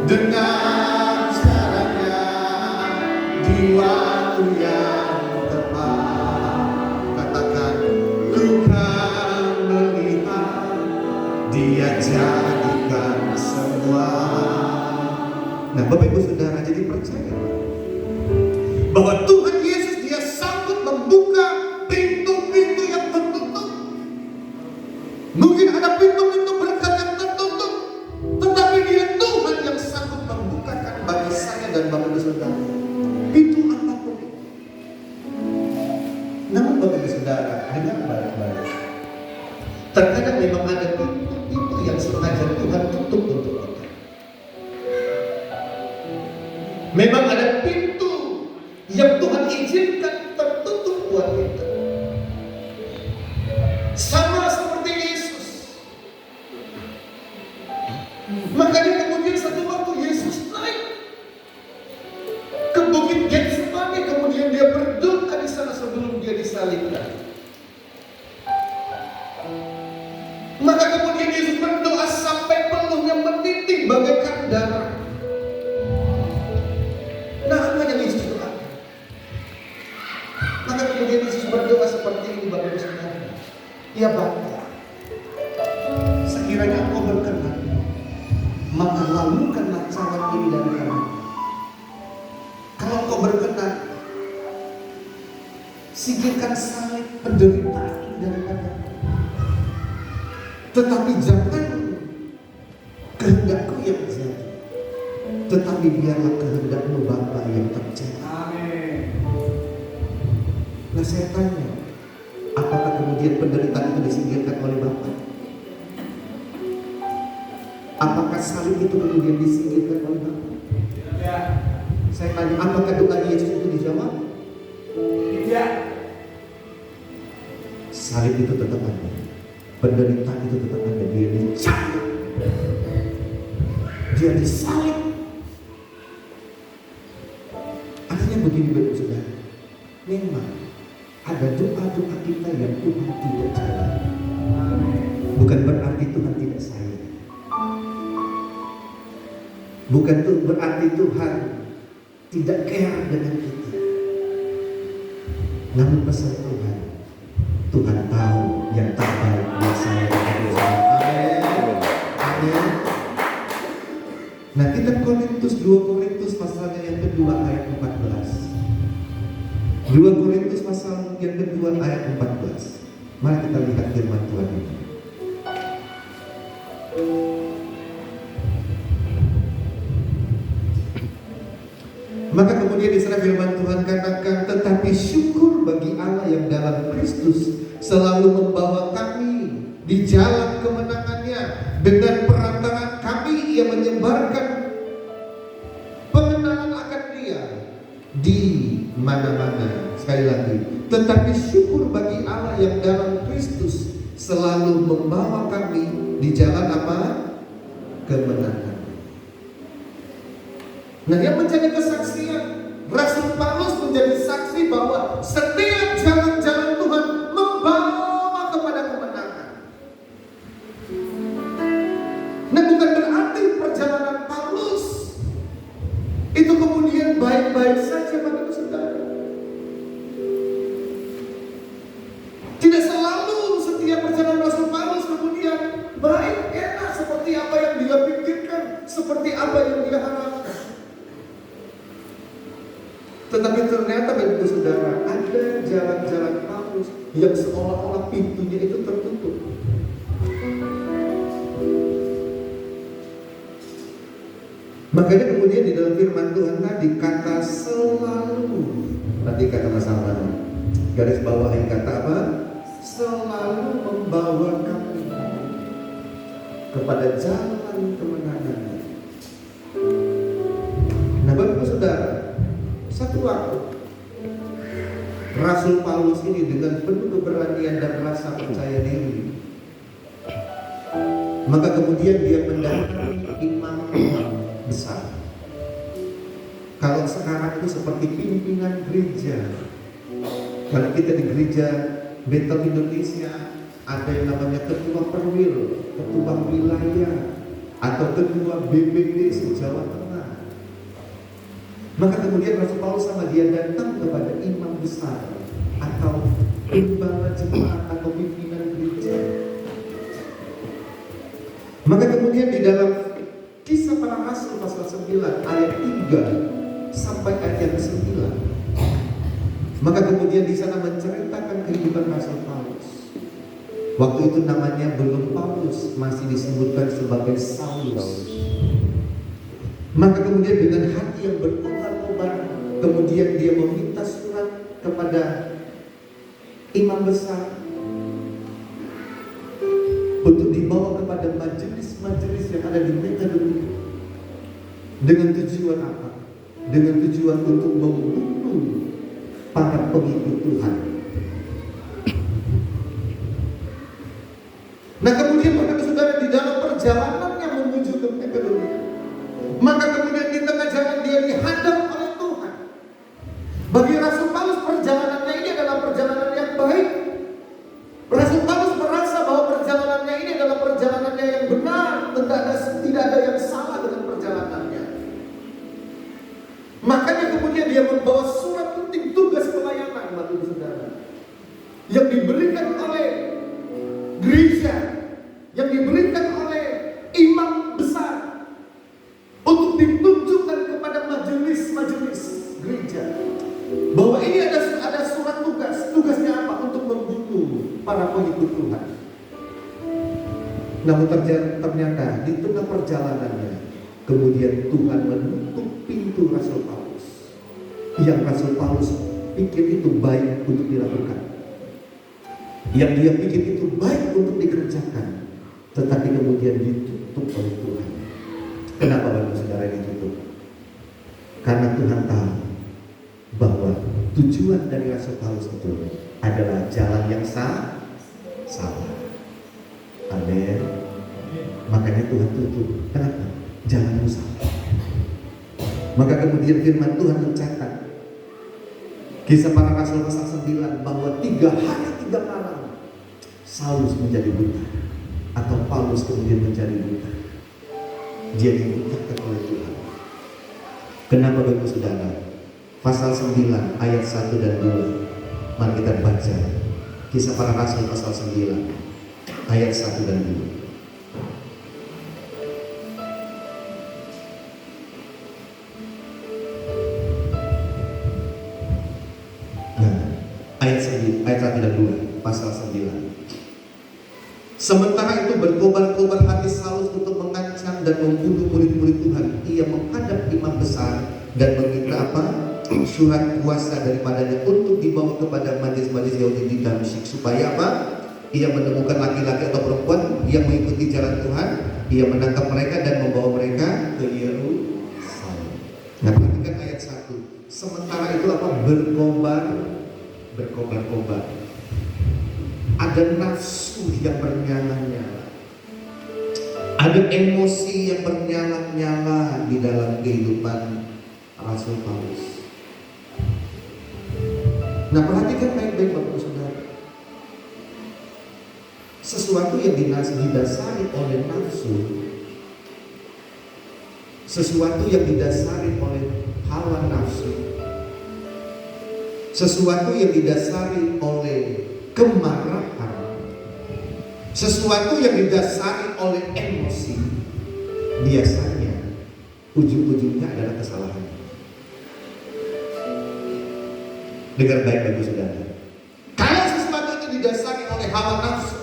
dengan caranya di waktu yang tepat. Katakan, Tuhan melihat, Dia jadikan semua. Nah, Bapak Ibu Saudara, jadi percaya bahwa Tuhan Yesus Dia sanggup membuka pintu-pintu yang tertutup. Mungkin ada pintu-pintu berkat yang tertutup, tetapi Dia Tuhan yang sanggup membukakan bagi saya dan Bapak Ibu Saudara pintu apapun itu. Namun Bapak Ibu Saudara, dengar baik-baik. Terkadang memang ada pintu-pintu yang sengaja Tuhan tutup untuk kita. Memang ada pintu yang Tuhan izinkan tertutup buat kita. Sama seperti Yesus. Makanya kemudian satu waktu Yesus naik ke bukit Getsemani, kemudian Dia berdoa di sana sebelum Dia disalibkan. Maka kemudian Yesus berdoa sampai peluhnya menitik bagaikan darah. Nah, apa yang Yesus doakan? Maka kemudian Yesus berdoa seperti ini, Bapak Ibu Saudara. Ya Bapa, sekiranya Engkau berkenan, maka lalukanlah cawan ini dari kami. Kalau Engkau berkenan, singkirkan salib penderitaan ini daripada kami. Tetapi jangan kehendakku yang jadi, tetapi biarlah kehendak-Mu Bapa yang terjadi. Amin. Nah, saya tanya, apakah kemudian penderitaan itu disingkirkan oleh Bapa? Apakah salib itu kemudian disingkirkan oleh Bapa? Ya. Saya tanya, apakah doa Yesus itu dijawab? Tidak. Salib itu tetap ada, penderitaan itu tetap ada. Dia dicabut, Dia disalib. Artinya begini, Bapak Saudara, memang ada doa-doa kita yang Tuhan tidak jawab. Bukan berarti Tuhan tidak sayang. Bukan berarti Tuhan tidak care dengan kita. Namun pesan Tuhan, Tuhan tahu yang terbaik buat saya dan Tuhan. Amin. Amin. Nah, kita 2 Korintus pasalnya yang kedua ayat 14. 2 Korintus pasal yang kedua ayat 14. Mari kita lihat firman Tuhan ini. Maka kemudian di sana firman Tuhan katakan, tetapi syukur bagi Allah yang dalam Kristus selalu membawa kami di jalan kemenangannya. Dengan perantaraan kami Ia menyebarkan pengenalan akan Dia di mana-mana. Sekali lagi, tetapi syukur bagi Allah yang dalam Kristus selalu membawa kami di jalan apa? Kemenangan. Nah, yang menjadi kesaksian, Rasul Paulus menjadi saksi bahwa setiap jalan-jalan Tuhan membawa kepada kemenangan. Nah, bukan berarti perjalanan Paulus itu kemudian baik-baik saja, Bapak Saudara. Tidak selalu setiap perjalanan Rasul Paulus kemudian baik, enak, seperti apa yang dia pikirkan, seperti apa yang dia harapkan. Tetapi ternyata Bapak Saudara, ada jalan-jalan Paulus yang seolah-olah pintunya itu tertutup. Makanya kemudian di dalam firman Tuhan tadi kata selalu, nanti kata sama garis bawahi kata apa? Selalu membawa kami kepada jalan kemenangan. Nah, Bapak Saudara, satu waktu Rasul Paulus ini dengan penuh keberanian dan rasa percaya diri, maka kemudian dia mendatangi imam-imam besar. Kalau sekarang itu seperti pimpinan gereja. Kalau kita di gereja Bethel Indonesia ada yang namanya ketua perwil, ketua wilayah, atau ketua BPD se-Jawa Tengah. Maka kemudian Rasul Paulus sama dia datang kepada imam besar atau gembala jemaat atau pimpinan gereja. Maka kemudian di dalam Kisah Para Rasul pasal 9 ayat 3 sampai ayat yang 9, maka kemudian di sana menceritakan kehidupan Rasul Paulus. Waktu itu namanya belum Paulus, masih disebutkan sebagai Saulus. Maka kemudian dengan hati yang berkobar-kobar, kemudian dia meminta surat kepada imam besar untuk dibawa kepada majelis-majelis yang ada di Makedonia. Dengan tujuan apa? Dengan tujuan untuk membunuh para pengikut Tuhan. Nah kemudian Bapak Saudara, di dalam perjalanannya menuju ke Makedonia, maka kemudian di tengah jalan dia dihadap oleh Tuhan. Bagi Rasul Paulus perjalanannya ini adalah perjalanan yang baik. Rasul Paulus merasa bahwa perjalanannya ini adalah perjalanannya yang benar, tidak ada yang salah dengan perjalanannya. Makanya kemudian dia membawa surat penting tugas pelayanan, Bapak Saudara, yang diberikan oleh gereja, yang diberikan oleh imam besar untuk ditunjukkan kepada majelis-majelis gereja, bahwa ini ada surat tugasnya apa? Untuk membunuh para pengikut Tuhan. Namun ternyata di tengah perjalanannya kemudian Tuhan menutup pintu Rasul Paulus, yang Rasul Paulus pikir itu baik untuk dilakukan, yang dia pikir itu baik untuk dikerjakan, tetapi kemudian ditutup oleh Tuhan. Kenapa Bapak Saudara ditutup? Karena Tuhan tahu bahwa tujuan dari Rasul Paulus itu adalah jalan yang salah. Amin. Makanya Tuhan tutup. Kenapa? Jalanmu salah. Maka kemudian firman Tuhan mencatat Kisah Para Rasul pasal 9 bahwa 3 hari 3 malam Saulus menjadi buta, atau Paulus kemudian menjadi buta. Dia dibutakan oleh Tuhan. Kenapa Bapak Saudara? Pasal 9 ayat 1 dan 2. Mari kita baca Kisah Para Rasul pasal 9 ayat 1 dan 2. Ayat 1 dan 2, pasal 9. Sementara itu berkobar-kobar hati Saulus untuk mengancam dan membunuh murid-murid Tuhan. Ia menghadap imam besar dan meminta apa? Surat kuasa daripadanya untuk dibawa kepada majelis-majelis Yahudi di Damsyik, supaya apa? Ia menemukan laki-laki atau perempuan yang mengikuti jalan Tuhan. Ia menangkap mereka dan membawa mereka ke Yerusalem. Nah, perhatikan ayat 1. Sementara itu apa? Berkobar-kobar. Ada nafsu yang bernyala-nyala, ada emosi yang bernyala-nyala di dalam kehidupan Rasul Paulus. Nah, perhatikan baik-baik Bapak Saudara. Sesuatu yang didasari oleh nafsu, sesuatu yang didasari oleh hawa nafsu, sesuatu yang didasari oleh kemarahan, sesuatu yang didasari oleh emosi, biasanya ujung-ujungnya adalah kesalahan. Dengar baik-baik Saudara. Kalau sesuatu itu didasari oleh hawa nafsu,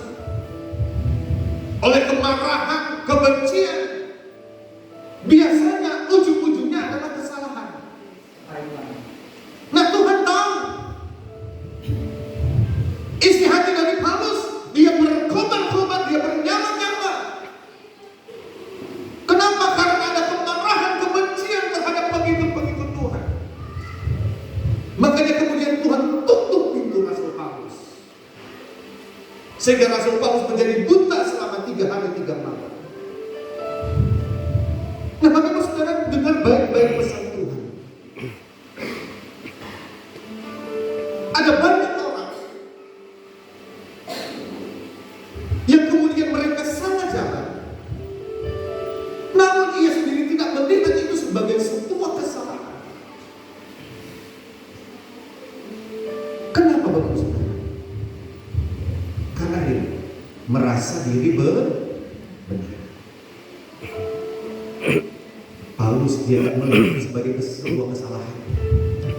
oleh kemarahan, kebencian, biasanya ujung-ujungnya adalah kesalahan. Nah, Tuhan tahu isi hati dari Paulus. Dia berkobar-kobar, dia bernyala-nyala. Kenapa? Karena ada kemarahan, kebencian terhadap pengikut-pengikut Tuhan. Makanya kemudian Tuhan tutup pintu Rasul Paulus, sehingga Rasul Paulus menjadi buta selama 3 hari 3 malam. Nah, Bapak Saudara, dengar baik-baik pesan Tuhan. Ada banyak orang yang kemudian mereka salah jalan, merasa diri benar. Paulus dia melihat itu sebagai sebuah kesalahan.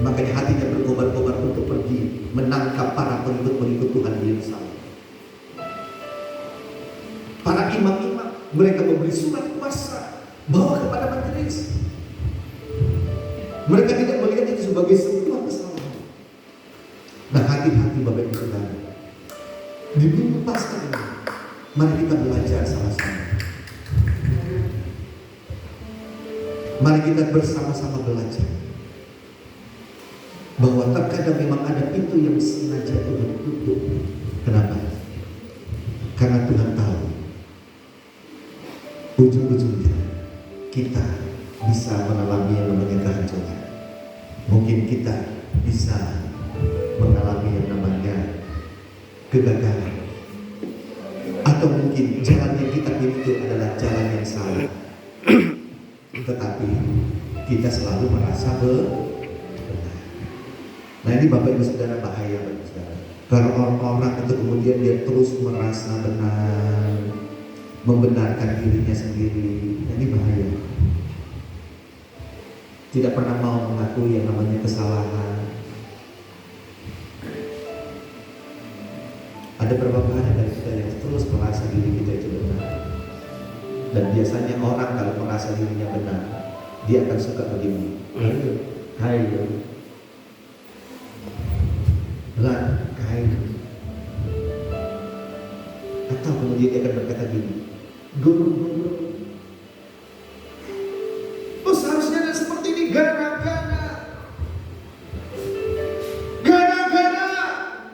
Makanya hatinya berkobar-kobar untuk pergi menangkap para pengikut-pengikut Tuhan di Yerusalem. Para imam-imam, mereka memberi surat kuasa bawa kepada majelis. Mereka tidak melihat itu sebagai sebuah kesalahan. Nah, hati-hati Bapak Ibu Saudara. Di minggu Paskah ini, mari kita belajar sama-sama. Mari kita bersama-sama belajar bahwa terkadang memang ada pintu yang sengaja Tuhan tutup. Kenapa? Karena Tuhan tahu ujung-ujungnya kita bisa mengalami yang namanya kehancuran. Mungkin kita bisa mengalami yang namanya kegagalan. Atau mungkin jalan yang kita pilih itu adalah jalan yang salah. Tetapi kita selalu merasa benar. Nah, ini Bapak Ibu Saudara bahaya Bapak Ibu Saudara. Kalau orang-orang itu kemudian dia terus merasa benar, membenarkan dirinya sendiri, ini bahaya. Tidak pernah mau mengakui yang namanya kesalahan. Ada beberapa banyak dari kita yang terus merasa diri kita itu benar. Dan biasanya orang kalau merasa dirinya benar, dia akan suka begini. Hai, benar, hai. Atau kemudian dia akan berkata gini, guru. Oh, seharusnya ada seperti ini gara-gara.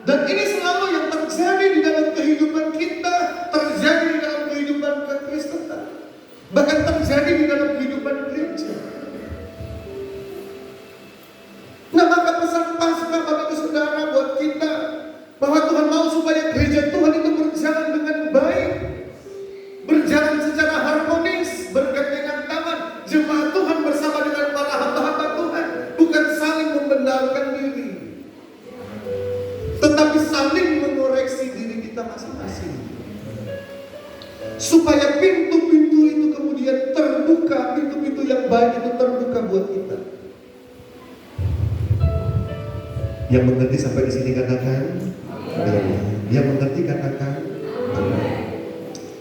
Dan ini selalu yang terjadi di dalam kehidupan kita, terjadi di dalam kehidupan kekristenan, bahkan terjadi di dalam kehidupan gereja. Nah, maka pesan Paskah Bapak Ibu Saudara buat kita bahwa Tuhan mau supaya gereja Tuhan itu berjalan dengan baik, berjalan secara harmonis, bergandengan tangan, jemaat Tuhan bersama dengan para hamba-hamba Tuhan, bukan saling membenarkan diri, tetapi saling mengoreksi diri kita masing-masing, supaya pintu-pintu itu kemudian terbuka, pintu-pintu yang baik itu terbuka buat kita. Yang mengerti sampai di sini katakan amin. Yang mengerti katakan amin.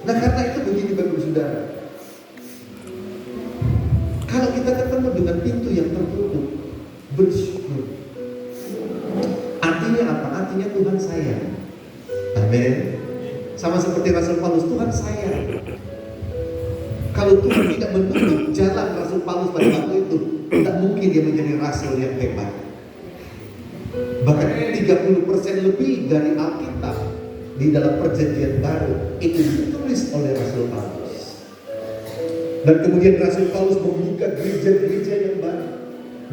Nah, karena itu begini Bapak Saudara, kalau kita ketemu dengan pintu yang tertutup, bersyukur. Artinya apa? Artinya Tuhan sayang. Amin. Sama seperti Rasul Paulus, Tuhan sayang. Kalau Tuhan tidak menutup jalan Rasul Paulus pada waktu itu, tidak mungkin dia menjadi rasul yang hebat. Bahkan 30% lebih dari Alkitab di dalam Perjanjian Baru itu ditulis oleh Rasul Paulus. Dan kemudian Rasul Paulus membuka gereja-gereja yang baru.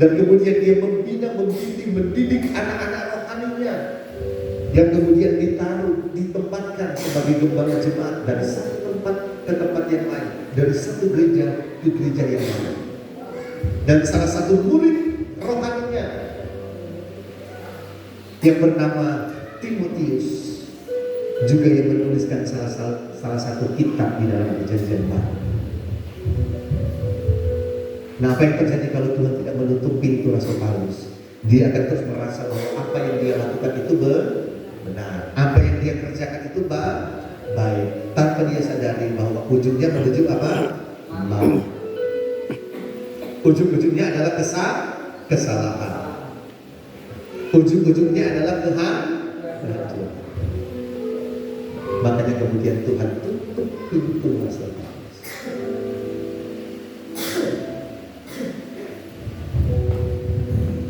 Dan kemudian dia membina, membimbing, mendidik anak-anak rohaninya yang kemudian ditempatkan sebagai gembala jemaat dari satu tempat ke tempat yang lain, dari satu gereja ke gereja yang lain. Dan salah satu murid rohaninya yang bernama Timotius juga yang menuliskan salah satu kitab di dalam Perjanjian Baru. Nah, apa yang terjadi kalau Tuhan tidak menutup pintu Rasul Paulus? Dia akan terus merasa bahwa apa yang dia lakukan itu benar, apa yang dia kerjakan itu baik, tanpa dia sadari bahwa ujungnya menuju apa? Maut. Ujung-ujungnya adalah kesalahan. Ujung-ujungnya adalah kehancuran. Makanya kemudian Tuhan tutup pintu Rasul Paulus.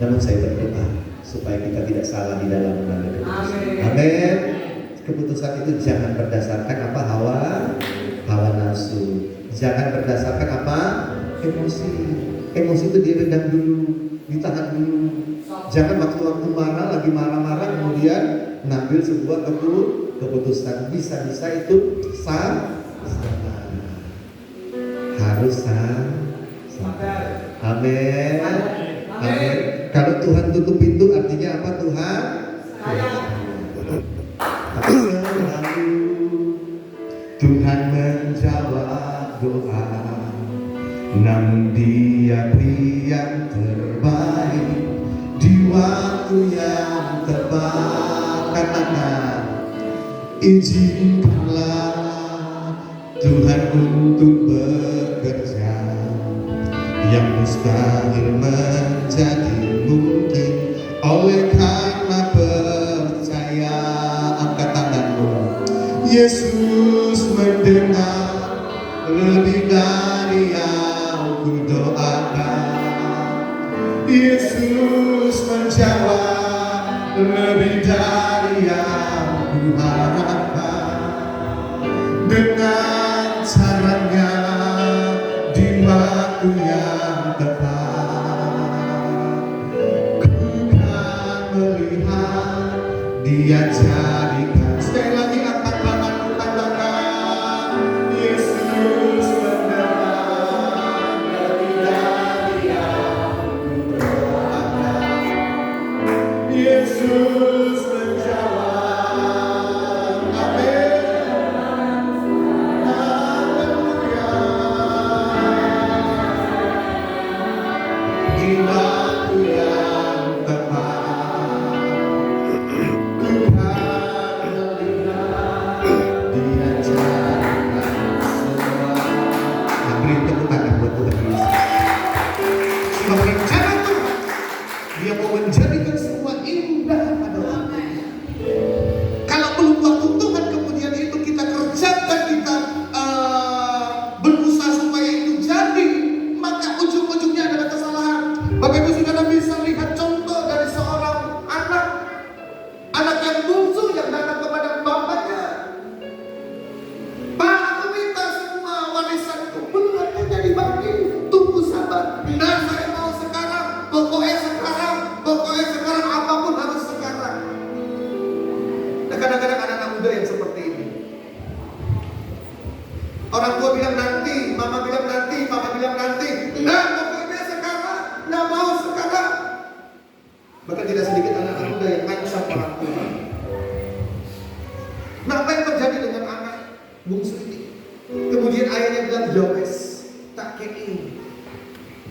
Namun saya berdoa supaya kita tidak salah di dalam mengambil keputusan. Amin. Keputusan itu jangan berdasarkan apa? Hawa nafsu. Jangan berdasarkan apa? Emosi. Emosi itu diredam dulu, ditahan dulu. Jangan waktu marah, lagi marah-marah kemudian ngambil sebuah keputusan. Bisa-bisa itu salah. Harus sabar. Amin. Amin. Kalau Tuhan tutup pintu artinya apa? Tuhan selalu namun Dia pria terbaik di waktu yang tepat. Katakan, izinkanlah Tuhan untuk bekerja, yang mustahil menjadi mungkin oleh karena percaya. Angkat tanganmu. Yesus mendengar lebih dari yang ku doakan. Yesus menjawab lebih dari yang ku harapkan. Dengan caranya di waktu yang tepat, ku kan melihat Dia jadikan. Sekali lagi angkat tanganmu, katakan, Yesus mendengar lebih dari yang ku doakan. Yesus menjawab. Amin. Haleluya. Di waktu yang tepat, Tuhan melihat Dia jadikan semua. Nah, beri tepuk tangan buat Tuhan Yesus. Sebab rencana Tuhan, Dia mau menjadikan semua indah pada waktunya. Kalau belum waktu Tuhan, kemudian itu kita kerjakan, kita berusaha supaya itu jadi, maka ujung-ujungnya adalah kesalahan. Bapak Ibu Saudara bisa lihat contoh dari seorang anak yang bungsu yang datang kepada bapaknya. Pak, aku minta semua warisanku, belum ada jadi bagi, tunggu sabar. Nah, saya mau sekarang, pokoknya sekarang, apapun harus sekarang. Nah, kadang-kadang anak-anak muda yang seperti ini, orang tua bilang nanti, mama bilang nanti, papa bilang nanti. Nah, pokoknya sekarang, nggak mau sekarang. Bahkan tidak sedikit anak-anak muda yang ngancam orang tua. Nah, apa yang terjadi dengan anak bungsu ini? Kemudian ayahnya bilang, ya wes, tak kei.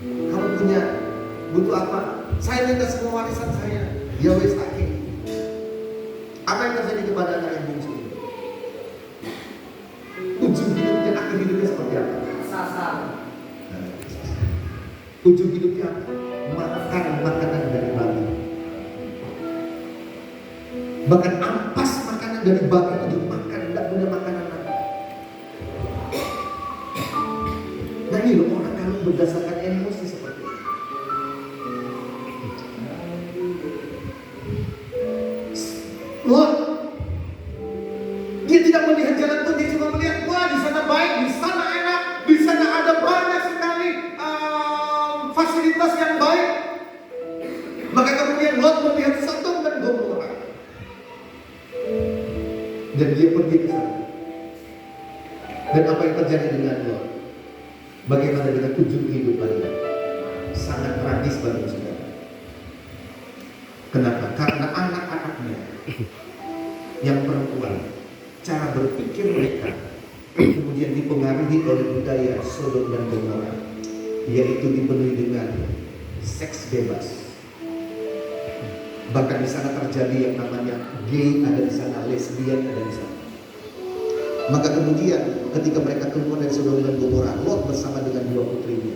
Kamu punya, butuh apa? Saya minta semua warisan saya. Ya wes, tak kei. Apa yang terjadi kepada anak yang bungsu ini? Ujung hidupnya, akhir hidupnya seperti apa? Sasar. Ujung hidupnya apa? Makan makanan dari babi. Bahkan ampas makanan dari babi itu dimakan, tidak punya makanan lagi. Nah, ini loh orang kalau berdasarkan emosi seperti ini. Wah, dia tidak melihat jalan Tuhan, dia cuma melihat, wah di sana baik, di sana enak, di sana ada banyak sekali fasilitas yang baik. Maka kemudian Lot melihat Sodom dan Gomora, dan dia pergi ke sana. Dan apa yang terjadi dengan Lot? Bagaimana dengan ujung kehidupannya? Sangat tragis bagi saudara. Kenapa? Karena anak-anaknya yang perempuan, cara berpikir mereka kemudian dipengaruhi oleh budaya Sodom dan Gomora, yaitu dipenuhi dengan seks bebas. Bahkan di sana terjadi yang namanya gay ada di sana, lesbian ada di sana. Maka kemudian ketika mereka keluar dari Sodom dan Gomora, Lot bersama dengan dua putrinya.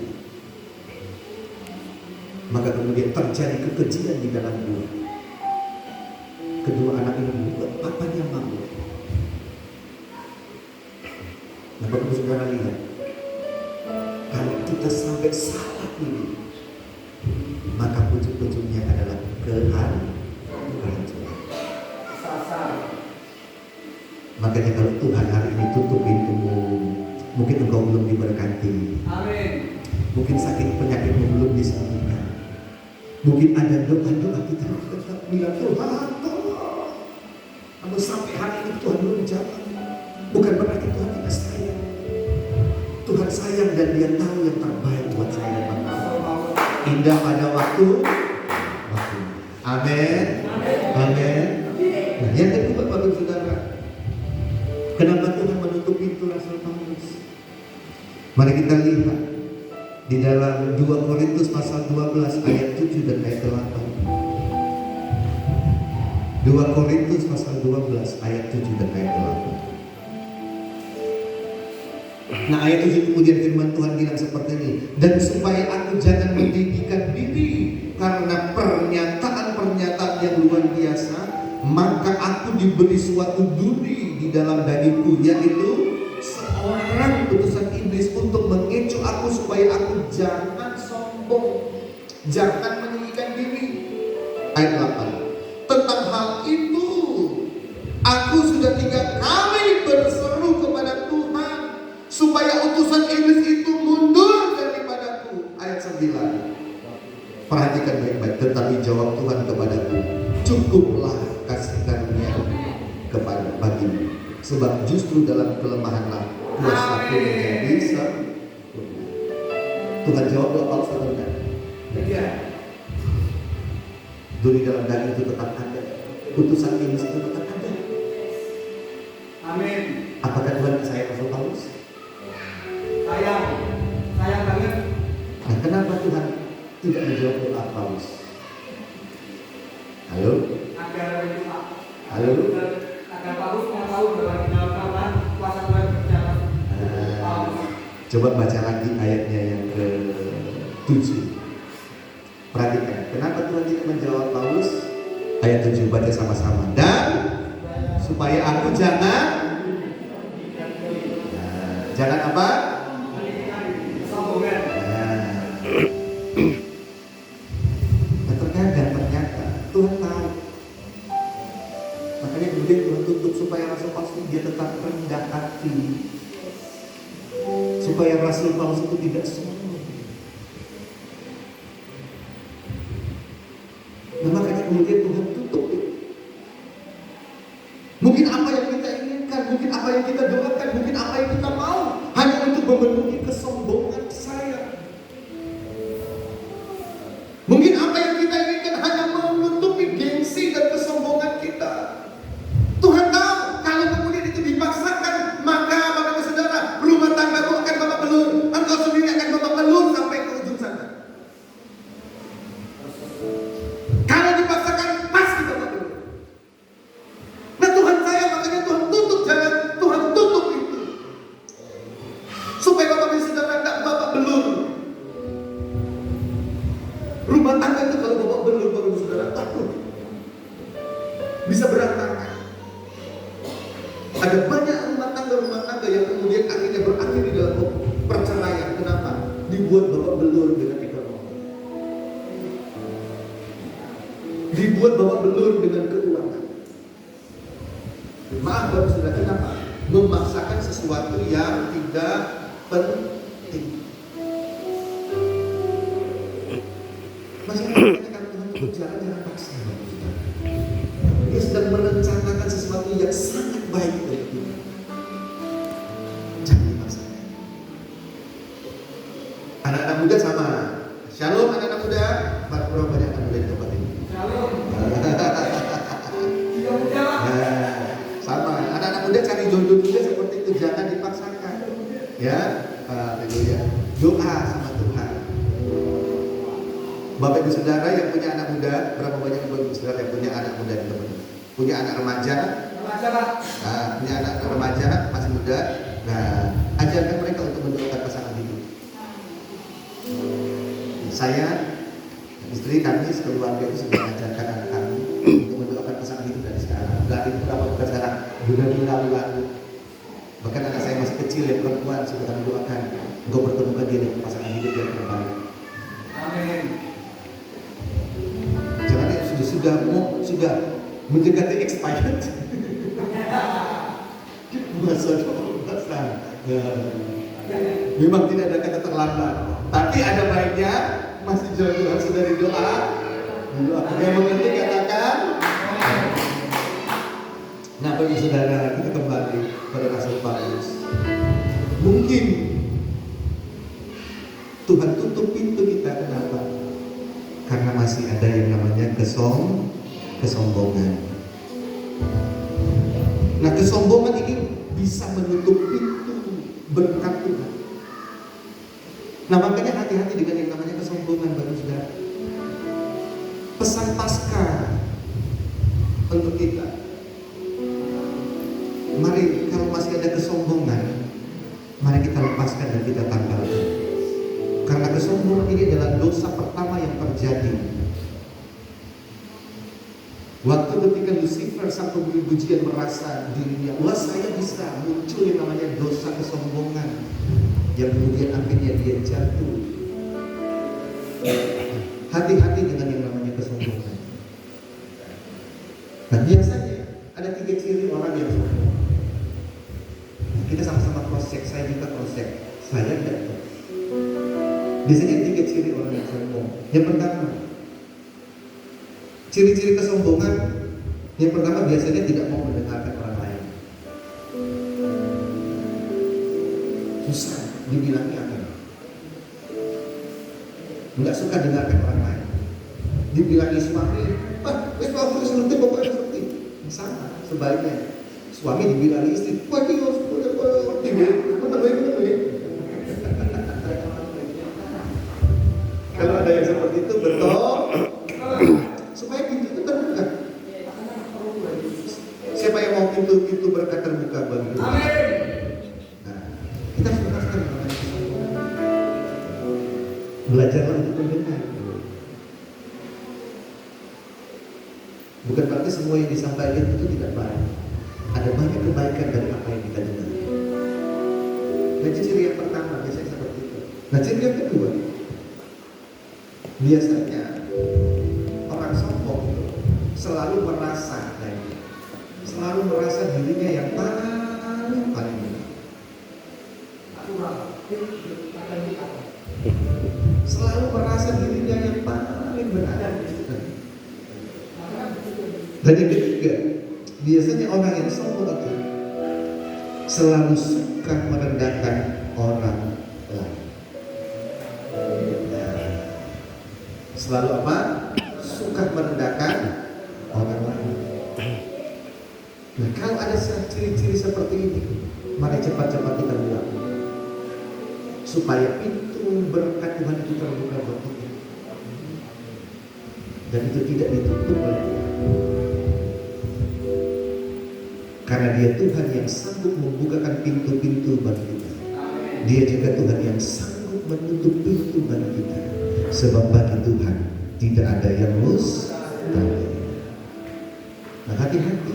Maka kemudian terjadi kekejian di dalam gua. Kedua anak ini membuat papanya malu. Nah, Bapak Ibu Saudara lihat, kalau kita sampai salah ini, maka ujung-ujungnya adalah kehancuran. Makanya kalau Tuhan hari ini tutup pintumu, mungkin engkau belum diberkati. Amin. Mungkin sakit penyakitmu belum disembuhkan. Mungkin ada doa-doa kita tetap bilang, Tuhan tolong. Namun sampai hari ini Tuhan belum jawab. Bukan berarti Tuhan tidak sayang. Tuhan sayang dan Dia tahu yang terbaik buat saya dan engkau. Indah pada waktu. Amin. Amin. Nah, yang kedua Bapak Ibu Saudara, kenapa Tuhan menutup pintu Rasul Paulus? Mari kita lihat Di dalam 2 Korintus pasal 12 ayat 7 dan ayat 8. 2 Korintus pasal 12 ayat 7 dan ayat 8. Nah, ayat 7 kemudian firman Tuhan bilang seperti ini, dan supaya aku jangan meninggikan diri karena pernyataan-pernyataan yang luar biasa, maka aku diberi suatu duri di dalam dagingku, yaitu seorang utusan iblis untuk mengecoh aku supaya aku jangan sombong, jangan meninggikan diri. Ayat 8. Tentang hal itu aku sudah 3 kali berseru kepada Tuhan supaya utusan iblis itu mundur daripadaku. Ayat 9. Perhatikan baik-baik, tetapi jawab Tuhan kepadaku, cukuplah kasih karunia kepada bagimu, sebab justru dalam kelemahanlah kuasaku menjadi sempurna. Tuhan jawab apa saudara? Duri dalam daging itu tetap ada, utusan iblis itu tetap ada. Amin. Apakah Tuhan saya Rasul Paulus? Sayang banget. Nah, kenapa Tuhan tidak menjawab doa Paulus? Halo? Agar Paulus mau tahu bahwa di dalam Tuhan kuasa Tuhan berbicara. Coba baca lagi ayatnya yang ke-7. Perhatikan, kenapa Tuhan tidak menjawab Paulus? Ayat 7, baca sama-sama. Dan supaya aku jangan apa? Nah, ternyata Tuhan tahu. Makanya kemudian Tuhan tutup supaya Rasul Paulus dia tetap rendah hati, supaya Rasul Paulus itu tidak sombong. Nah, makanya kemudian Tuhan tutup. Mungkin apa yang kita inginkan, mungkin apa yang kita doakan, mungkin apa yang kita mau, hanya untuk memenuhi kesombongan saya. Mungkin apa yang kita inginkan hanya menutupi gengsi dan kesombongan kita. Tuhan tahu kalau kemudian itu dipaksakan, maka saudara, rumah tanggamu akan babak belur, engkau sendiri akan babak belur sampai ke ujung sana. Kalau dipaksakan pasti babak belur. Nah, Tuhan saya makanya Tuhan tutup jalan, Tuhan tutup itu supaya bapak dan saudara tidak babak belur. Rumah tangga itu kalau babak belur baru saudara takut bisa berantakan. Ada banyak rumah tangga yang kemudian akhirnya berakhir di dalam perceraian. Kenapa? Dibuat babak belur dengan ekonomi, dibuat babak belur dengan keuangan. Maaf baru saudara, kenapa? Memaksakan sesuatu yang tidak penting. Maksudnya kalau Tuhan itu jalan jangan paksa. Dia sedang merencanakan sesuatu yang sangat baik untuk kita. Jangan dipaksakan. Anak-anak muda sama. Shalom anak-anak muda. Berapa banyak anak muda di tempat ini? Shalom. Dia muda lah. Sama. Anak-anak muda cari jodoh juga seperti itu. Jangan dipaksakan. Ya. Haleluya. Doa sama Tuhan. Bapak ibu saudara yang punya anak muda, berapa banyak bapak ibu saudara yang punya anak muda di tempat ini? Punya anak remaja? Pak. Nah, punya anak remaja masih muda. Nah, ajarkan mereka untuk mendoakan pasangan hidup. Saya, istri kami, sekeluarga itu sudah mengajarkan anak kami untuk mendoakan pasangan hidup dari sekarang. Dari bukan sekarang, sudah lalu. Bahkan anak saya masih kecil yang perempuan sudah kami doakan untuk pertemukan dia dengan pasangan hidup yang terbaik. Amin. Jangan sudah mendekati expired. Masa. Memang tidak ada kata terlambat, tapi ada baiknya masih jauh-jauh dari doa. Yang mengerti katakan. Nah, bagi saudara, kita kembali pada Rasul Paulus. Mungkin Tuhan tutup pintu kita, kenapa? Karena masih ada yang namanya kesombongan. Nah, kesombongan ini bisa menutup pintu berkat Tuhan. Nah, makanya hati-hati kesombongan bagi saudara. Pesan Paskah untuk kita. Mari kalau masih ada kesombongan, mari kita lepaskan dan kita tanggalkan. Karena kesombongan ini adalah dosa pertama yang terjadi. Waktu ketika Lucifer sang pemberi pujian merasa dirinya, wah saya bisa, muncul yang namanya dosa kesombongan, yang kemudian akhirnya dia jatuh. Hati-hati dengan yang namanya kesombongan. Nah biasanya ada 3 ciri orang yang sombong. Kita sama-sama cross check, saya juga cross check, saya tidak. Biasanya 3 ciri orang yang sombong. Yang pertama, ciri-ciri kesombongan. Yang pertama biasanya tidak mau mendengarkan orang lain. Susah dibilangnya apa? Nggak suka dengarkan orang lain. Dibilangi suami, wes mau seperti pokoknya seperti sama. Sebaliknya suami dibilangi istri, wah ini harus kalau ada yang seperti itu betul. Supaya pintu itu terbuka. Siapa yang mau pintu berkat terbuka bagi kita? Nah, kita harus lepaskan namanya kesombongan. Belajarlah untuk mendengar. Bukan berarti semua yang disampaikan itu tidak baik. Ada banyak kebaikan dari apa yang kita dengar. Nah, ciri yang pertama biasanya seperti itu. Nah, ciri yang kedua, biasanya orang sombong itu selalu merasa dirinya yang paling benar. Selalu merasa dirinya yang paling benar. Dan yang ketiga, biasanya orang yang sombong itu selalu suka merendahkan orang lain. Selalu apa? Suka merendahkan orang lain. Nah, kalau ada ciri-ciri seperti ini, mari cepat-cepat kita buat supaya pintu berkat Tuhan itu terbuka buat kita, dan itu tidak ditutup oleh Tuhan. Karena Dia Tuhan yang sanggup membukakan pintu-pintu bagi kita. Dia juga Tuhan yang sanggup menutup pintu bagi kita. Sebab bagi Tuhan tidak ada yang mustahil. Nah, hati-hati.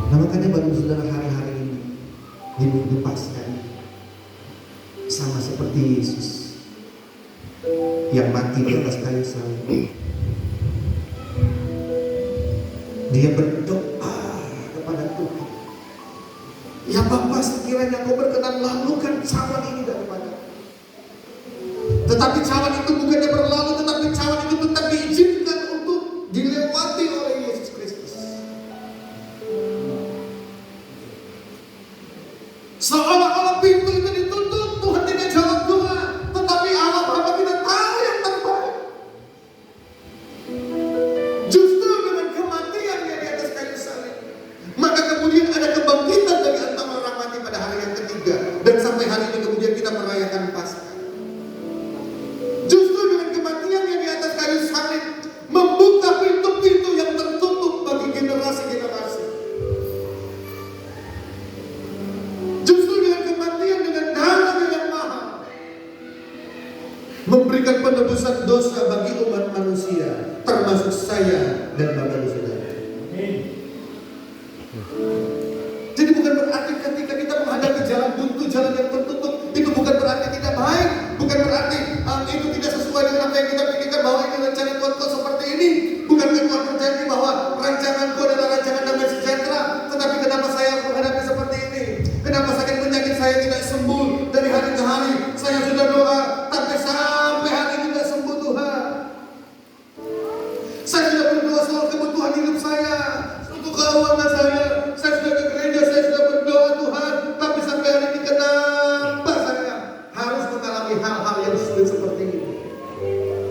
Nah, makanya baru saudara hari-hari ini di minggu Paskah ini sama seperti Yesus yang mati di atas kayu salib. Dia berdoa kepada Tuhan, ya Bapa, sekiranya Kau berkenan, lalukan cawan ini daripada. Tetapi cawan itu bukannya berlalu, tetapi cawan itu tetap diizinkan untuk dilewati oleh Yesus Kristus. Seolah-olah pintu itu ditutup, Tuhan tidak jawab doa, tetapi Allah Bapa tidak tahu yang terbaik. Justru dengan kematiannya di atas kayu salib, maka kemudian ada kebangkitan dari antara orang mati pada hari yang ketiga, dan sampai hari ini kemudian kita merayakan Paskah. Justru dengan kematiannya di atas kayu salib membuka pintu-pintu yang tertutup bagi generasi-generasi. Justru dengan kematian, dengan darah yang mahal, memberikan penebusan dosa bagi umat manusia, termasuk saya dan bapak saudara. Jadi bukan berarti ketika kita menghadapi jalan buntu, jalan yang tertutup, itu bukan berarti tidak baik, bukan berarti itu tidak sesuai dengan apa yang kita pikirkan bahwa ini rencana Tuhan kok seperti ini. Bukankah Tuhan berjanji bahwa rancanganku adalah rancangan damai sejahtera? Tetapi kenapa saya harus menghadapi seperti ini? Kenapa sakit penyakit saya tidak sembuh dari hari ke hari? Saya sudah doa, tapi sampai hari ini tidak sembuh Tuhan. Saya sudah berdoa soal kebutuhan hidup saya, untuk keuangan saya sudah ke gereja, saya sudah berdoa Tuhan, tapi sampai hari ini kenapa saya harus mengalami hal-hal yang sulit seperti ini?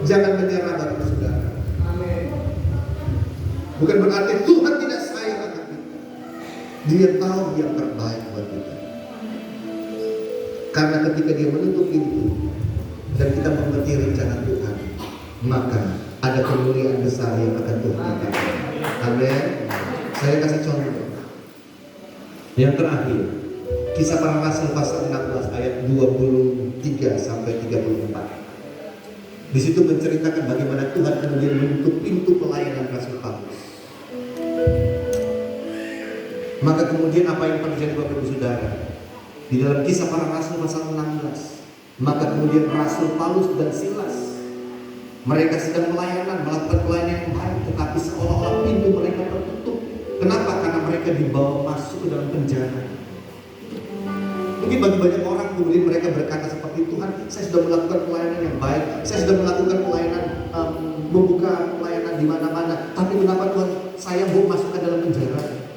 Jangan menyerah bagi saudara. Amin. Bukan berarti Tuhan tidak sayang akan kita. Dia tahu yang terbaik buat kita. Karena ketika dia menutup pintu dan kita mengerti rencana Tuhan, maka ada kemuliaan besar yang akan Tuhan lakukan. Amin. Saya kasih contoh. Yang terakhir, Kisah Para Rasul pasal 16 ayat 23 sampai 34. Di situ menceritakan bagaimana Tuhan kemudian menutup pintu pelayanan Rasul Paulus. Maka kemudian apa yang terjadi Bapak Ibu Saudara? Di dalam Kisah Para Rasul pasal 16, maka kemudian Rasul Paulus dan Silas, mereka sedang melakukan pelayanan yang baik, tetapi seolah-olah pintu mereka tertutup. Kenapa? Karena mereka dibawa masuk ke dalam penjara. Mungkin bagi banyak orang kemudian mereka berkata seperti, Tuhan, saya sudah melakukan pelayanan yang baik, saya sudah melakukan pelayanan, membuka pelayanan di mana-mana, tapi kenapa Tuhan saya mau masuk ke dalam penjara?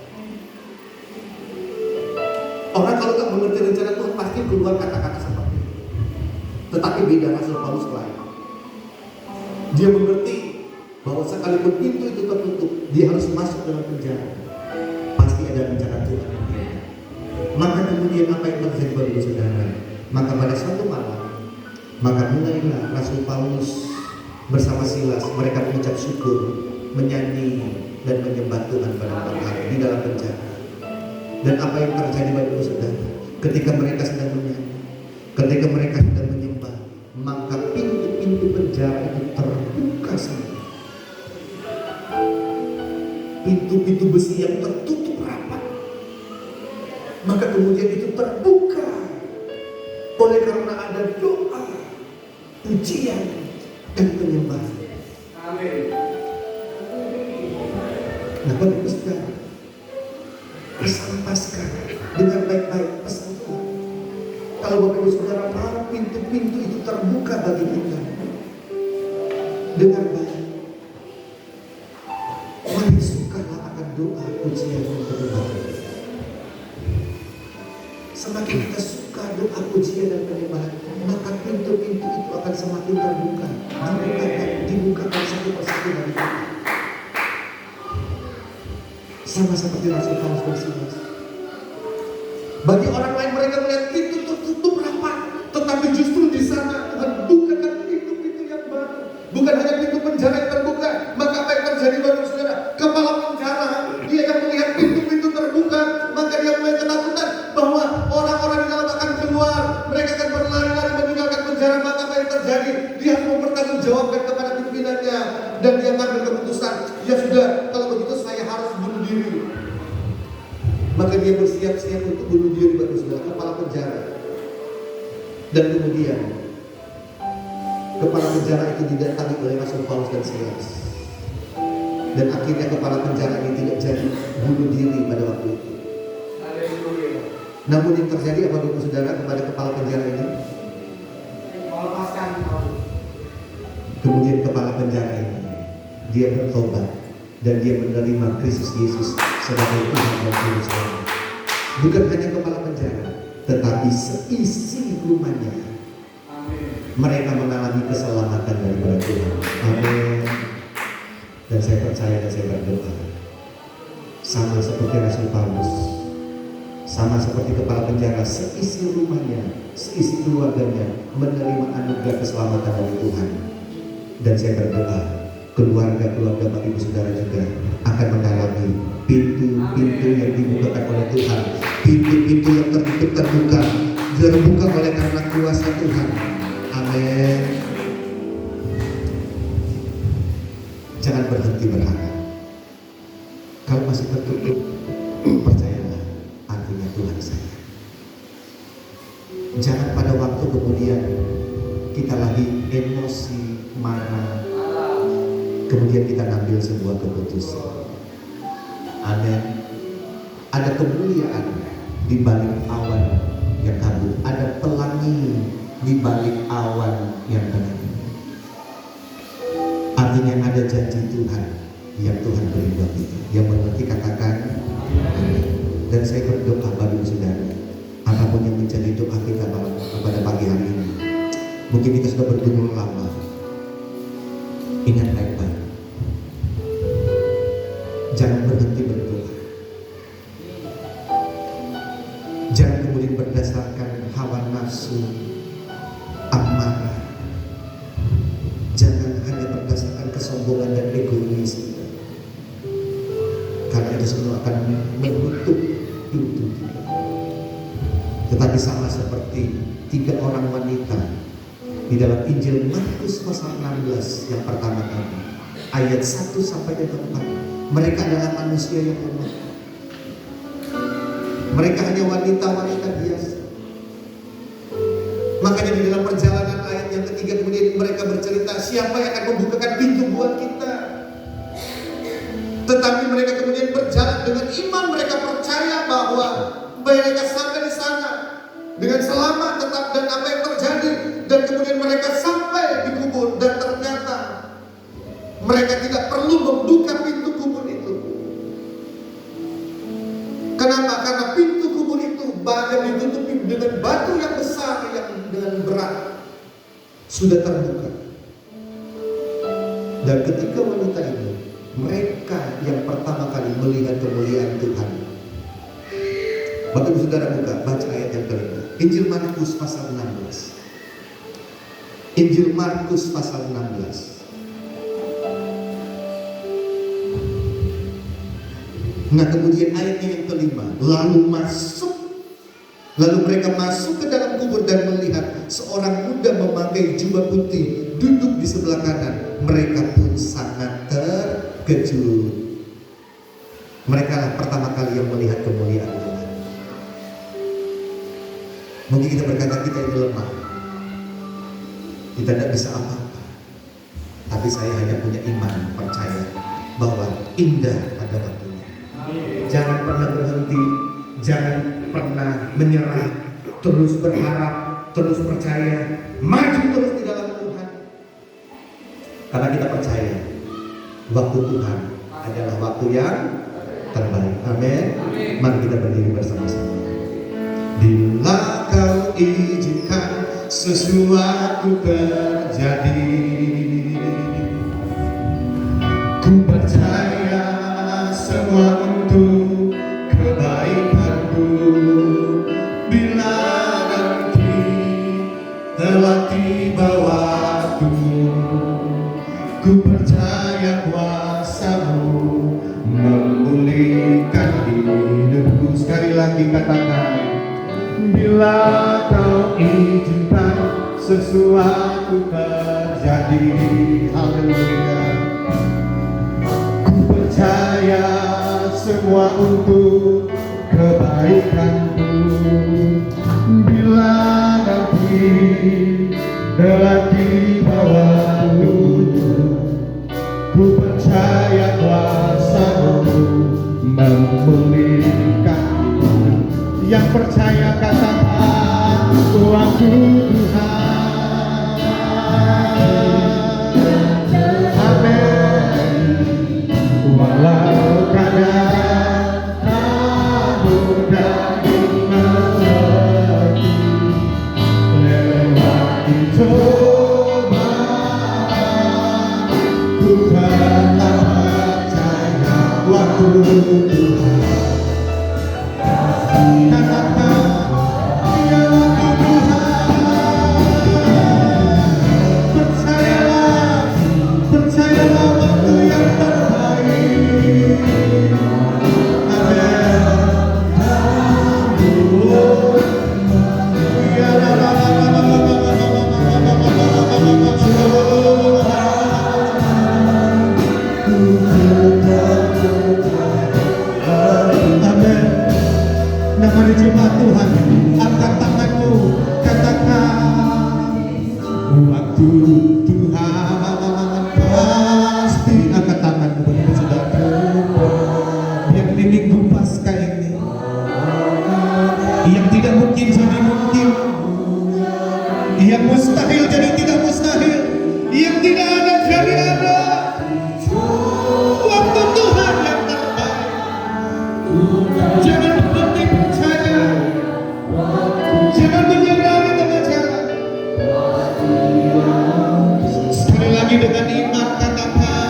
Orang kalau tak mengerti rencana Tuhan pasti keluar kata-kata seperti itu. Tetapi beda Rasul Paulus lain. Dia mengerti bahwa sekalipun pintu itu tertutup, dia harus masuk dalam penjara. Pasti ada rencana Tuhan. Maka kemudian apa yang terjadi Bapak Ibu Saudara? Maka pada suatu malam, maka mulailah Rasul Paulus bersama Silas, mereka mengucap syukur, menyanyi dan menyembah Tuhan pada malam hari di dalam penjara. Dan apa yang terjadi Bapak Ibu Saudara? Ketika mereka sedang menyanyi, ketika mereka sedang menyembah, maka pintu-pintu penjara itu terbuka semua. Pintu-pintu besi yang tertutup rapat, maka kemudian itu terbuka oleh karena ada doa, pujian, dan penyembahan. Amin. Nah, Bapak Ibu Saudara, pesan Paskah dengar baik-baik pesan Tuhan. Kalau Bapak Ibu Saudara mau pintu-pintu itu terbuka bagi kita, dengar baik. Mari sukalah akan doa, pujian, dan penyembahan. Semakin kita suka doa, pujian, dan penyembahan, maka pintu-pintu itu akan semakin terbuka, dibukakan satu persatu dari kita. Sama seperti Rasul Paulus dan Silas. Bagi orang lain mereka melihat pintu tertutup rapat, tetapi justru di sana Tuhan bukakan pintu-pintu yang baru. Bukan hanya pintu penjara yang terbuka, maka apa yang terjadi Bapak Saudara? Kepala penjara, dia yang melihat pintu-pintu terbuka, maka dia mulai ketakutan bahwa orang-orang di dalam akan keluar, mereka akan berlari-lari meninggalkan penjara. Maka apa yang terjadi? Dia harus mempertanggungjawabkan kepada pimpinannya, dan dia akan berkeputusan, ya sudah, kalau begitu saya harus bunuh diri. Maka dia bersiap-siap untuk bunuh diri Bapak Saudara, kepala penjara. Dan kemudian kepala penjara itu didatangi oleh Rasul Paulus dan Silas. Dan akhirnya kepala penjara ini tidak jadi bunuh diri pada waktu itu. Namun yang terjadi apa Bapak Saudara kepada kepala penjara ini? Melepaskan. Kemudian kepala penjara ini dia bertobat dan dia menerima Kristus Yesus sebagai Tuhan dan Juru Selamat. Bukan hanya kepala penjara, tetapi seisi rumahnya. Amin. Mereka mengalami keselamatan daripada Tuhan. Amin. Dan saya percaya dan saya berdoa, sama seperti Rasul Paulus, sama seperti kepala penjara, seisi rumahnya, seisi keluarganya menerima anugerah keselamatan dari Tuhan. Dan saya berdoa, keluarga-keluarga Bapak Ibu Saudara juga akan mengalami pintu-pintu yang dibukakan oleh Tuhan, pintu-pintu yang terbuka oleh karena kuasa Tuhan. Amin. Jangan berhenti berharap. Kalau masih tertutup, percayalah, artinya Tuhan sayang. Jangan pada waktu kemudian kita lagi emosi, marah, kemudian kita ambil sebuah keputusan. Amin. Ada kemuliaan di balik awan yang kabut, ada pelangi di balik awan yang tenang. Artinya ada janji Tuhan yang Tuhan beri buat kita. Yang mengerti katakan amin. Dan saya berdoa bagi saudara, apapun yang menjadi doa kita pada pagi hari ini, mungkin kita sudah bergumul lama. Ingat baik-baik, jangan berhenti berdoa. Jangan kemudian berdasarkan hawa nafsu, amarah. Jangan hanya berdasarkan kesombongan dan egois kita. Karena itu semua akan menutup pintu kita. Tetapi sama seperti 3 orang wanita di dalam Injil Markus pasal 16 yang pertama kali, ayat 1 sampai dengan 4. Mereka adalah manusia yang lemah. Mereka hanya wanita-wanita biasa. Makanya di dalam perjalanan ayat yang ketiga kemudian mereka bercerita, siapa yang akan membukakan pintu buat kita? Tetapi mereka kemudian berjalan dengan iman. Mereka percaya bahwa mereka sampai di sana dengan selamat tetap, dan apa yang terjadi, dan kemudian mereka sampai di kubur, dan ternyata mereka tidak perlu membuka pintu kubur itu. Kenapa? Karena pintu kubur itu bagian ditutupi dengan batu yang besar yang dengan berat sudah terbuka. Dan ketika wanita itu, mereka yang pertama kali melihat kemuliaan Tuhan. Bapak Ibu Saudara buka, baca ayat yang kelima. Injil Markus pasal 16. Injil Markus pasal 16. Nah kemudian ayatnya yang kelima, lalu mereka masuk ke dalam kubur dan melihat seorang muda memakai jubah putih duduk di sebelah kanan. Mereka pun sangat terkejut. Mereka lah pertama kali yang melihat kemuliaan Tuhan. Mungkin kita berkata kita ini lemah, kita tidak bisa apa-apa, tapi saya hanya punya iman, percaya bahwa indah pada waktunya. Jangan pernah berhenti, jangan pernah menyerah, terus berharap, terus percaya, maju terus di dalam Tuhan. Karena kita percaya waktu Tuhan adalah waktu yang terbaik. Amin. Mari kita berdiri bersama-sama. Bila kau izinkan sesuatu terjadi, ku percaya semua untuk kebaikanku. Bila nanti telah tiba waktumu, ku percaya kuasa-Mu memulihkan hidupku. Sekali lagi katakan, bila kau izinkan sesuatu terjadi. Haleluya. Ku percaya semua untuk kebaikanku. Bila nanti telah tiba waktunya, ku percaya kuasa-Mu memulihkan. Yang percaya katakan waktu Tuhan. Amin. Walau kadang tak mudah dimengerti, lewati cobaan, ku tetap percaya waktu Tuhan. Namanya jemaat Tuhan, angkat tanganmu, katakan waktu Tuhan pasti. Angkat tanganmu bagi saudara yang di minggu Paskah ini, yang tidak mungkin jadi mungkin, yang mustahil jadi tidak mustahil, yang tidak ada jadi ada. Waktu Tuhan yang terbaik. Jangan berhenti percaya, jangan menyerah di tengah jalan. Sekali lagi dengan iman katakan,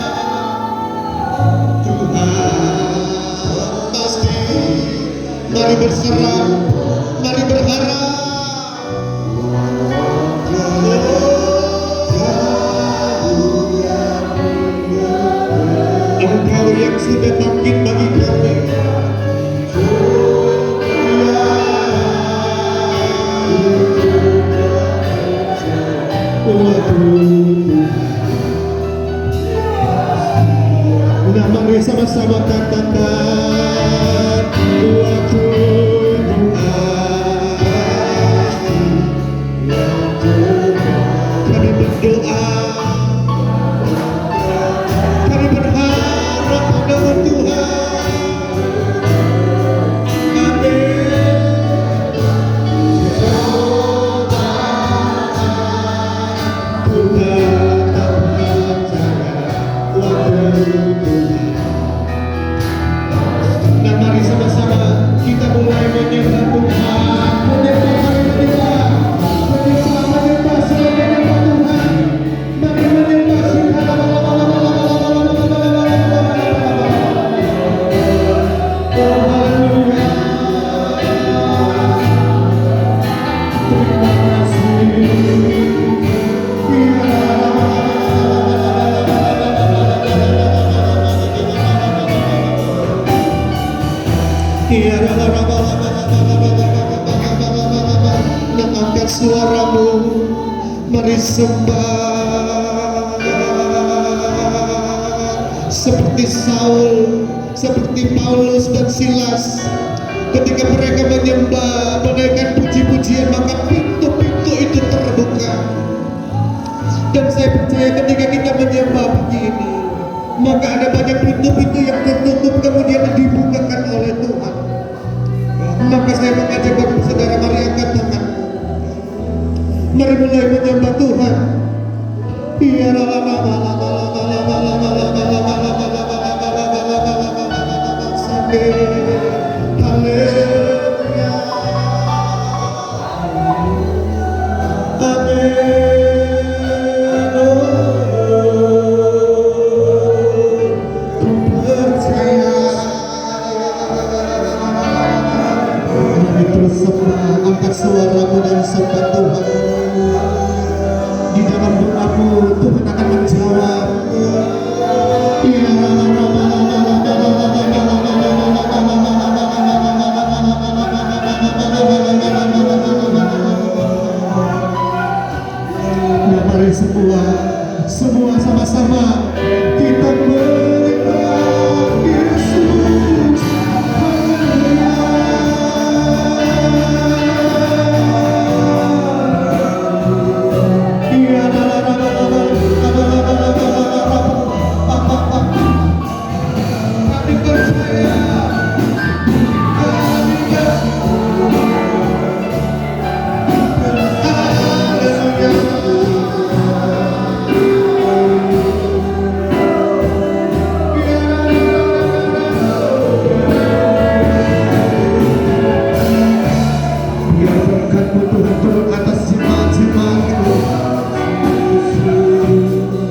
Tuhan pasti. Mari berserah. Angkat suaramu, mari sembah seperti Saul, seperti Paulus dan Silas. Ketika mereka menyembah, menaikkan puji-pujian, maka pintu-pintu itu terbuka. Dan saya percaya ketika kita menyembah pagi ini, maka ada banyak pintu-pintu yang tertutup kemudian dibukakan oleh Tuhan. Maka saya mengajak bagi saudara, mari angkat tangan, mari mulai menyembah Tuhan. Haleluya, amin. Percaya, mari terus sembah, angkat suaramu dan sembah Tuhan. Di dalam doamu Tuhan akan menjawab. Nah, mari semua sama-sama kita menyembah Yesus. Biar berkat-Mu Tuhan turun atas jemaat-jemaat-Mu.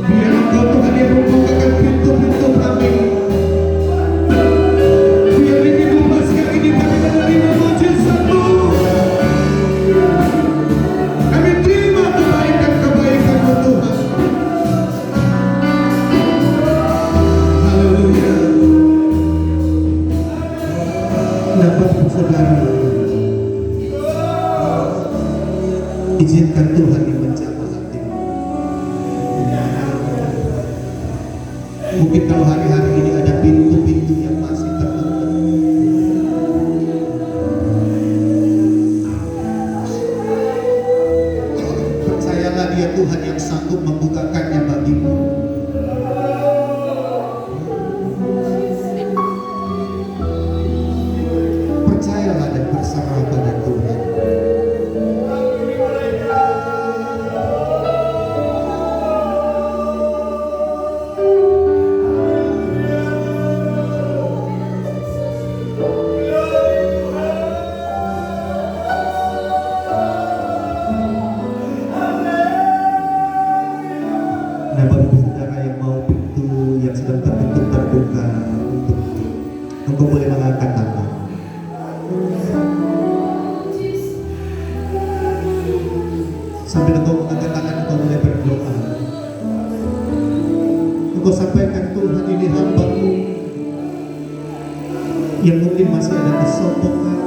Biar Engkau Tuhan yang membukakan pintu-pintu kami. Biar ini bebaskan ini kami menerima mujizat-Mu. Kami terima kebaikan-kebaikan-Mu Tuhan. Haleluya. Nah, Bapak Saudara, izinkan Tuhan yang menjamah hatimu. Mungkin kalau hari-hari ini ada pintu-pintu yang masih tertutup, percayalah Dia Tuhan yang sanggup membukakannya bagimu. Percayalah dan berserah pada Tuhan. Nah, bagi saudara yang mau pintu yang sedang tertutup terbuka, engkau boleh mengangkat tangan. Sambil engkau mengangkat tangan, engkau boleh berdoa. Engkau sampaikan, Tuhan, ini hamba-Mu yang mungkin masih ada kesombongan,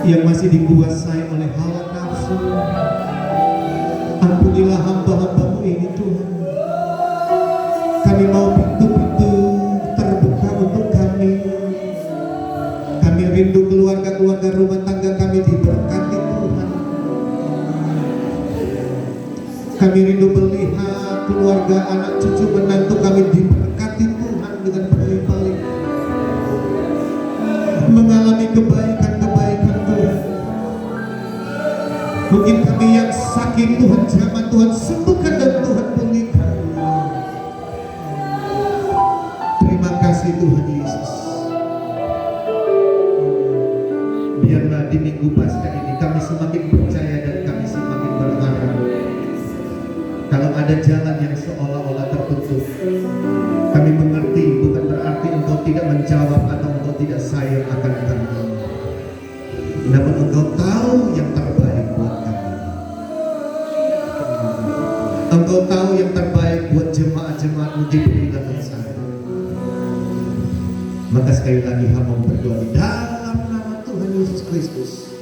yang masih dikuasai oleh hawa nafsu. Ampunilah hamba-hamba-Mu ini, Tuhan. Kami mau pintu-pintu terbuka untuk kami. Kami rindu keluarga-keluarga rumah tangga kami diberkati, Tuhan. Kami rindu melihat keluarga, anak cucu, menantu kami diberkati, Tuhan, dengan berlimpah-limpah. Mengalami kebaikan-kebaikan, Tuhan. Mungkin kami yang sakit, Tuhan jamah, Tuhan sembuhkan dan Tuhan pulihkan. Terima kasih Tuhan Yesus. Biarlah di minggu Paskah ini kami semakin percaya dan kami semakin berharap. Kalau ada jalan yang seolah-olah tertutup, kami mengerti bukan berarti Engkau tidak menjawab atau Engkau tidak sayang akan kami. Namun Engkau tahu yang terbaik Engkau tahu yang terbaik buat jemaat-jemaatmu di peringatan saya. Maka sekali lagi hamba berdoa di dalam nama Tuhan Yesus Kristus.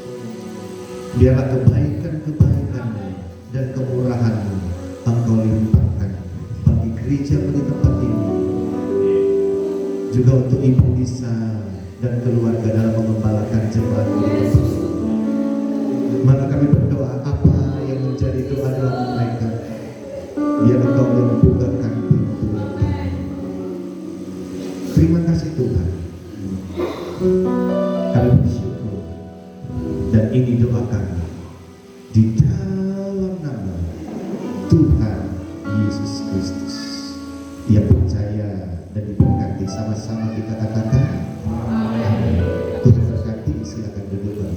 Biarlah kebaikan-kebaikan-Mu dan kemurahan-Mu Engkau limpahkan bagi gereja di tempat ini. Juga untuk Ibu Lisa dan keluarga dalam mengembalakan jemaat ini. Maka kami berdoa apa yang menjadi doa-doa mereka, biar Engkau yang membukakan pintu. Terima kasih Tuhan. Kami bersyukur dan ini doa kami di dalam nama Tuhan Yesus Kristus. Yang percaya dan diberkati sama-sama kita katakan amin. Tuhan berkati, silakan duduk.